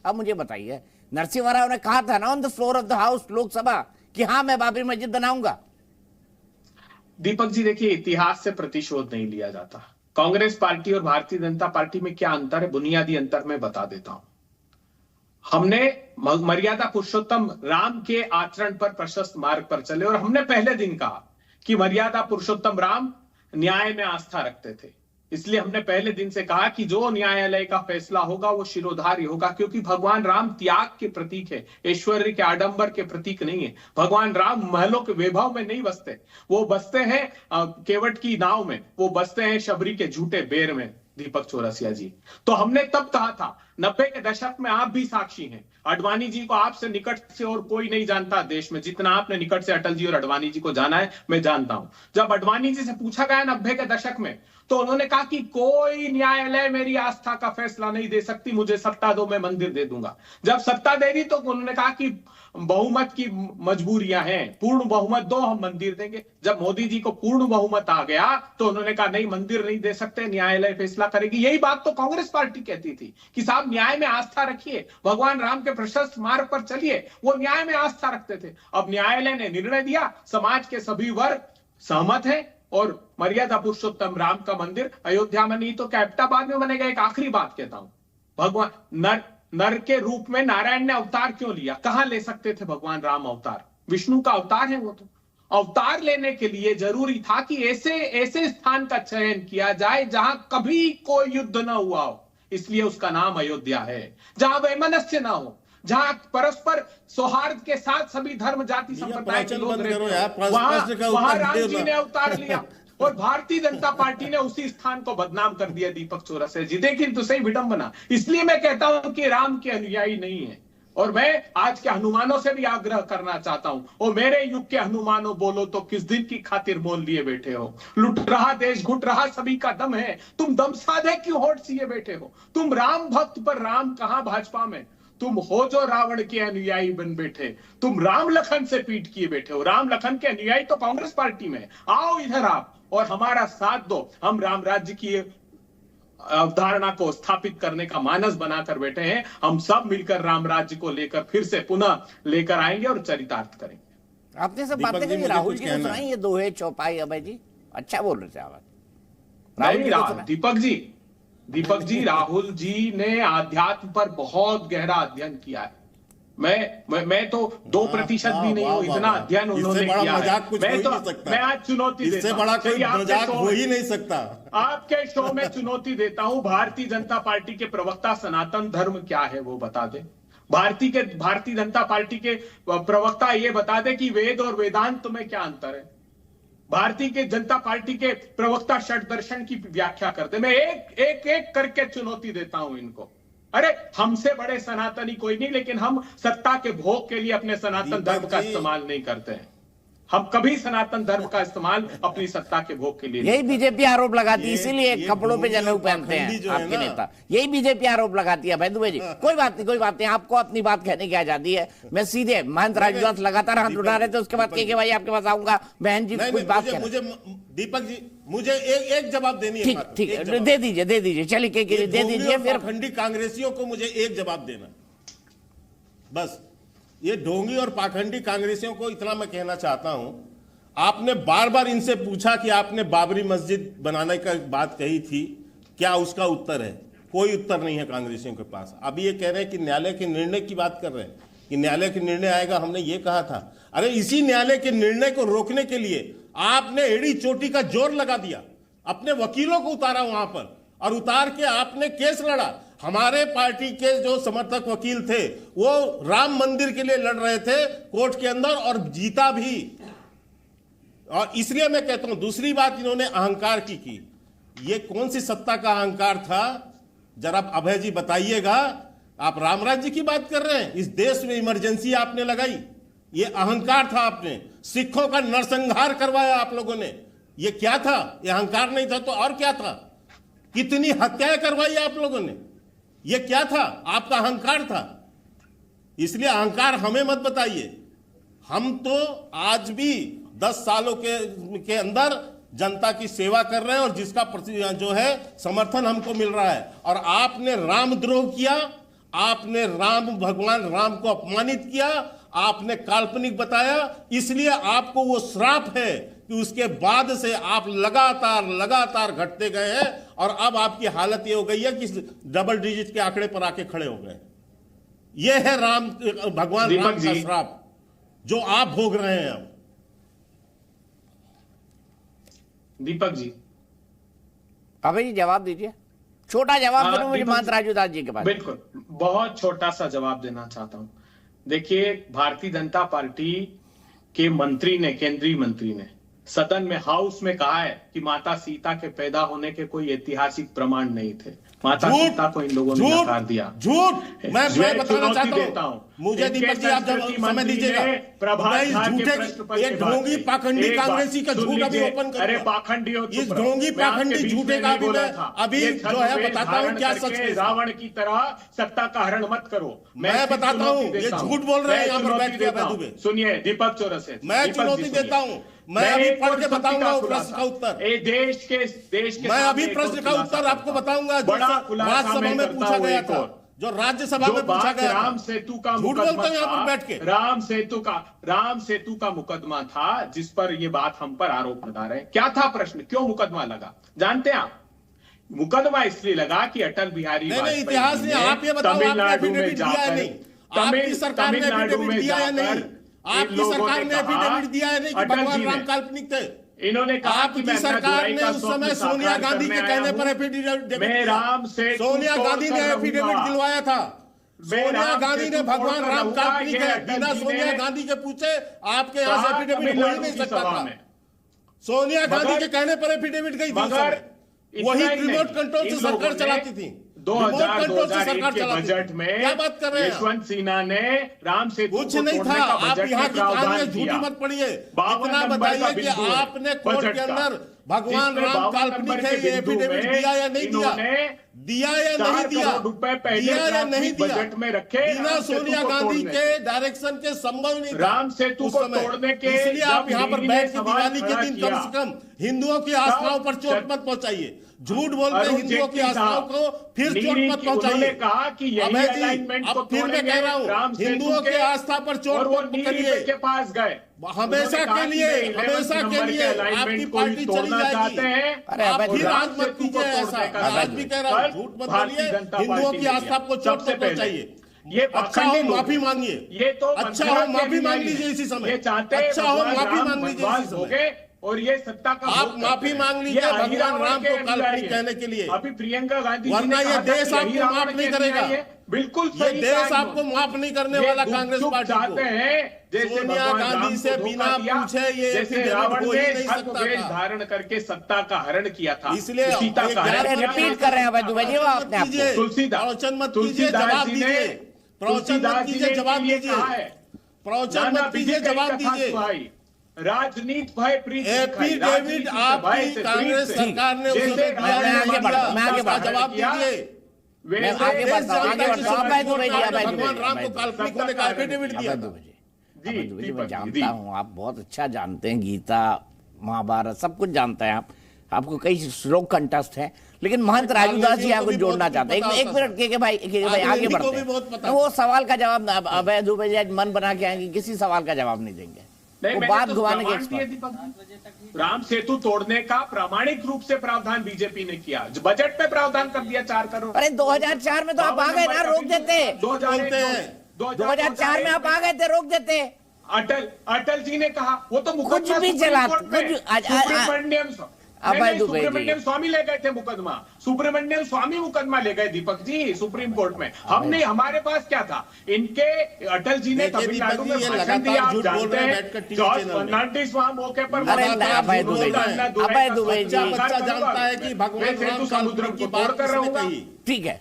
अब मुझे बताइए, नरसिम्हा राव ने कहा था ना on the floor of the house Lok Sabha कि हाँ मैं बाबरी मस्जिद बनाऊंगा। दीपक जी देखिए, इतिहास से प्रतिशोध नहीं लिया जाता। कांग्रेस पार्टी और भारतीय जनता पार्टी में क्या अंतर है, बुनियादी अंतर मैं बता देता हूं। हमने मर्यादा पुरुषोत्तम राम के आचरण पर प्रशस्त मार्ग पर चले और हमने पहले दिन कहा कि मर्यादा पुरुषोत्तम राम न्याय में आस्था रखते थे। इसलिए हमने पहले दिन से कहा कि जो न्यायालय का फैसला होगा वो शिरोधार्य होगा, क्योंकि भगवान राम त्याग के प्रतीक है, ऐश्वर्य के आडंबर के प्रतीक नहीं है। भगवान राम महलों के वैभव में नहीं बसते, वो बसते हैं केवट की नाव में, वो बसते हैं शबरी के झूठे बेर में। दीपक चौरसिया जी, तो हमने तब कहा था, 90 के दशक में आप भी साक्षी हैं, अडवाणी जी को आपसे निकट से और कोई नहीं जानता देश में जितना आपने निकट से अटल जी और अडवाणी जी को जाना है, मैं जानता हूं। जब अडवाणी जी से पूछा गया 90 के दशक में, तो उन्होंने कहा कि कोई न्यायालय मेरी आस्था का फैसला नहीं दे सकती, मुझे सत्ता दो मैं मंदिर दे दूंगा। जब सत्ता दे दी तो उन्होंने कहा कि बहुमत की मजबूरियां हैं, पूर्ण बहुमत दो हम मंदिर देंगे। जब मोदी जी को पूर्ण बहुमत आ गया तो उन्होंने कहा नहीं मंदिर नहीं दे सकते, न्यायालय फैसला करेगी। यही बात तो कांग्रेस पार्टी कहती थी कि साहब न्याय में आस्था रखिए, भगवान राम के प्रशस्त मार्ग पर चलिए। वो न्याय में आस्था रखते थे। अब न्यायालय ने निर्णय दिया, समाज के सभी वर्ग सहमत है और मर्यादा पुरुषोत्तम राम का मंदिर अयोध्या में नहीं तो कैप्टाबाद में बनेगा। एक आखिरी बात कहता हूं, भगवान नर के रूप में नारायण ने अवतार क्यों लिया? कहां ले सकते थे भगवान राम अवतार? विष्णु का अवतार है वो। तो अवतार लेने के लिए जरूरी था कि ऐसे स्थान का चयन किया जाए जहां कभी कोई युद्ध ना हुआ हो, इसलिए उसका नाम अयोध्या है। जहां वैमनस्य ना हो, जहां परस्पर सौहार्द के साथ सभी धर्म जाति संप्रदाय के लोग रहते हैं, वहां राम जी ने अवतार लिया और भारतीय जनता पार्टी ने उसी स्थान को बदनाम कर दिया। दीपक चौरसिया जी देखिए तो सही विडंबना। इसलिए मैं कहता हूं कि राम के अनुयायी नहीं है। और मैं आज के हनुमानों से भी आग्रह करना चाहता हूं, और मेरे युग के हनुमानों बोलो तो किस दिन की खातिर मोल लिए बैठे हो? लुट रहा देश घुट रहा सभी का दम है, तुम दम साधे क्यों होठ सिए बैठे हो? तुम राम भक्त पर राम कहां भाजपा में? तुम हो जो रावण के अनुयायी बन बैठे, तुम राम लखन से पीट किए बैठे हो। राम लखन के अनुयायी तो कांग्रेस पार्टी में। आओ इधर आप और हमारा साथ दो, हम राम राज्य की अवधारणा को स्थापित करने का मानस बनाकर बैठे हैं। हम सब मिलकर राम राज्य को लेकर फिर से पुनः लेकर आएंगे और चरितार्थ करेंगे। आपने सब बातें कही, राहुल जी ने सुनाई ये दोहे चौपाई अभय जी, अच्छा बोल रहे थे आप। दीपक जी राहुल जी ने आध्यात्म पर बहुत गहरा अध्ययन किया है। मैं तो 2% भी नहीं हूं, इतना अध्ययन उन्होंने किया है। मैं आज चुनौती देता हूं, इससे बड़ा कोई मजाक हो ही नहीं सकता। आपके शो में चुनौती देता हूं, भारतीय जनता पार्टी के प्रवक्ता सनातन धर्म क्या है वो बता दे। भारतीय जनता पार्टी के प्रवक्ता ये बता दे कि वेद और वेदांत में क्या अंतर है। भारतीय जनता पार्टी के प्रवक्ता षट दर्शन की व्याख्या करते। मैं एक करके चुनौती देता हूं इनको। अरे हमसे बड़े सनातनी कोई नहीं, लेकिन हम सत्ता के भोग के लिए अपने सनातन धर्म का इस्तेमाल नहीं करते हैं। हम कभी सनातन धर्म का इस्तेमाल अपनी सत्ता के भोग के लिए। यही बीजेपी आरोप लगाती है, इसीलिए कपड़ों पे जनेऊ पहनते हैं आपके नेता। यही बीजेपी आरोप लगाती है। भाई दुबे जी कोई बात नहीं, आपको अपनी बात कहने की आजादी है। मैं सीधे महंत राजदास लगातार हाथ उठा रहे थे, उसके बाद के भाई आपके पास आऊंगा। बहन जी कुछ बात मुझे दीपक जी मुझे एक जवाब देनी है। ठीक दे दीजिए चलिए के दे दीजिए। फिर पाखंडी कांग्रेसियों को मुझे एक जवाब देना, बस ये ढोंगी और पाखंडी कांग्रेसियों को इतना मैं कहना चाहता हूं, आपने बार बार इनसे पूछा कि आपने बाबरी मस्जिद बनाने का बात कही थी, क्या उसका उत्तर है? कोई उत्तर नहीं है कांग्रेसियों के पास। अभी ये कह रहे हैं कि न्यायालय के निर्णय की बात कर रहे हैं कि न्यायालय के निर्णय आएगा, हमने ये कहा था। अरे इसी न्यायालय के निर्णय को रोकने के लिए आपने एड़ी चोटी का जोर लगा दिया, अपने वकीलों को उतारा वहां पर, और उतार के आपने केस लड़ा। हमारे पार्टी के जो समर्थक वकील थे वो राम मंदिर के लिए लड़ रहे थे कोर्ट के अंदर, और जीता भी। और इसलिए मैं कहता हूं, दूसरी बात इन्होंने अहंकार की ये कौन सी सत्ता का अहंकार था? जरा अभय जी बताइएगा। आप राम राज्य की बात कर रहे हैं, इस देश में इमरजेंसी आपने लगाई, ये अहंकार था। आपने सिखों का नरसंहार करवाया आप लोगों ने, ये क्या था? ये अहंकार नहीं था तो और क्या था? कितनी हत्याएं करवाई आप लोगों ने, ये क्या था? आपका अहंकार था। इसलिए अहंकार हमें मत बताइए। हम तो आज भी 10 सालों के अंदर जनता की सेवा कर रहे हैं और जिसका जो है समर्थन हमको मिल रहा है। और आपने रामद्रोह किया, आपने भगवान राम को अपमानित किया, आपने काल्पनिक बताया, इसलिए आपको वो श्राप है कि उसके बाद से आप लगातार घटते गए हैं और अब आपकी हालत ये हो गई है कि डबल डिजिट के आंकड़े पर आके खड़े हो गए। ये है भगवान राम का श्राप जो आप भोग रहे हैं अब। दीपक जी, अभय जी जवाब दीजिए, छोटा जवाब देना मुझे महंत राजू दास जी के पास। बिल्कुल, बहुत छोटा सा जवाब देना चाहता हूं। देखिए, भारतीय जनता पार्टी के मंत्री ने, केंद्रीय मंत्री ने सदन में, हाउस में कहा है कि माता सीता के पैदा होने के कोई ऐतिहासिक प्रमाण नहीं थे। माता सीता को इन लोगों ने नकार दिया। झूठ। मैं बताना चाहता हूं, मुझे दीपक जी आप जब समय दीजिएगा, ये ढोंगी पाखंडी कांग्रेसी का झूठ अभी ओपन कर, अरे पाखंडी हो, इस ढोंगी पाखंडी झूठे का अभी जो है बताता हूं क्या सच है। रावण की तरह सत्ता का हरण मत करो। मैं बताता हूं ये झूठ बोल रहे हैं यहाँ पर बैठ के। सुनिए दीपक चौरसिया, मैं चुनौती देता हूं, मैं अभी पढ़ के बताऊंगा प्रश्न का उत्तर। देश के मैं अभी प्रश्न का उत्तर आपको बताऊंगा जो राज्यसभा में पूछा गया था, जो राज्यसभा में पूछा गया। राम सेतु का झूठ बोलते हैं यहाँ पर बैठ के। राम सेतु का मुकदमा था जिस पर ये बात हम पर आरोप लगा रहे हैं। क्या था प्रश्न, क्यों मुकदमा लगा जानते हैं आप? मुकदमा इसलिए लगा कि अटल बिहारी वाजपेयी इतिहास ने, आप ये बताओ, तमिलनाडु में जाकर, आपकी सरकार ने एफिडेविट दिया या नहीं? आपकी सरकार ने एफिडेविट दिया है नहीं कि भगवान राम काल्पनिक थे? इन्होंने कहा आपकी सरकार ने उस समय सोनिया गांधी के कहने पर एफिडेविट, सोनिया गांधी ने एफिडेविट दिलवाया था। सोनिया गांधी ने भगवान राम काल्पनिक है, बिना सोनिया गांधी के पूछे आपके यहाँ से एफिडेविट हो ही नहीं सकता था। सोनिया गांधी के कहने पर एफिडेविट गई थी, वही रिमोट कंट्रोल से सरकार चलाती थी। 2000 के बजट में क्या बात कर रहे हैं? यशवंत सिन्हा ने राम सेतु कुछ नहीं था। आप यहाँ की कहानियां झूठी मत पढ़िए, इतना बताइए कि आपने कोर्ट के अंदर भगवान राम काल्पनिक है ये एफिडेविट दिया या नहीं दिया? दिया या नहीं दिया? दिया या नहीं दिया? बजट में रखे, बिना सोनिया गांधी के डायरेक्शन के संभव नहीं था राम सेतु को तोड़ने के। इसलिए आप यहाँ पर बैठ के दिवाली के दिन कम से कम हिंदुओं की आस्थाओं पर चोट मत पहुंचाइए। झूठ बोलते हिंदुओं की आस्थाओं को फिर चोट मत पहुंचाइए। कहा कि अब फिर मैं कह रहा हूँ, हिंदुओं की आस्था पर चोट मत करिए। के पास गए हमेशा के लिए आपकी पार्टी चली जाएगी। आप फिर आज मत कीजिए ऐसा। आज भी कह रहा हूँ, झूठ मत बोलिए, हिंदुओं की आस्था को चोट मत पहुंचाइए। ये अच्छा हो माफी मांगिए, ये तो अच्छा हो माफी मांग लीजिए इसी समय, अच्छा हो माफी मांग लीजिए इसी समय। और ये सत्ता का आप माफी मांग लीजिए भगवान राम को काल्पनिक कहने के लिए। अभी प्रियंका गांधी, वरना ये देश आपको माफ नहीं करेगा। बिल्कुल ये देश आपको माफ नहीं करने वाला कांग्रेस पार्टी चाहते हैं। जैसे सोनिया गांधी से बिना पूछे ये रावण हो ही नहीं सकता वेश था। धारण करके सत्ता का हरण किया था, इसलिए सीता का हरण रिपीट कर रहे हैं भाई जी, वो आपने प्रवचन मत कीजिए, जवाब दीजिए। प्रवचन मत कीजिए, जवाब दीजिए। प्रवचन मत कीजिए, जवाब दीजिए। राजनीति भय प्रीत एफिडेविट आपकी कांग्रेस सरकार ने जवाब दीजिए। भगवान राम को काल्पनिक होने का एफिडेविट दिया था। जी मैं जानता हूँ, आप बहुत अच्छा जानते हैं, गीता महाभारत सब कुछ जानते हैं आप, आपको कई श्लोक कंठस्थ है। लेकिन महंत राजूदास जी आपको जोड़ना चाहते हैं। एक मिनट के भाई आगे बढ़ते हैं। वो सवाल का जवाब अभय दुबे जी मन बना के आएंगे, किसी सवाल का जवाब नहीं देंगे। वो बात घुमाने के राम सेतु तोड़ने का प्रामाणिक रूप से प्रावधान बीजेपी ने किया, बजट में प्रावधान कर दिया 4 करोड़। अरे 2004 में तो आप आ गए ना, रोक देते। 2004 में आप आ गए थे, रोक देते। अटल जी ने कहा, वो तो कुछ भी चला, सुब्रमण्यम स्वामी ले गए थे मुकदमा, सुब्रमण्यम स्वामी मुकदमा ले गए दीपक जी सुप्रीम कोर्ट में। हमने, हमारे पास क्या था, इनके अटल जी ने तमिलनाडु में भाषण दिया, आप जानते हैं। जॉर्ज फर्नांडिस वहां मौके पर, अभय दुबे जी बच्चा जानता है कि भगवान राम समुद्र को तोड़ कर रहा हूँ। ठीक है।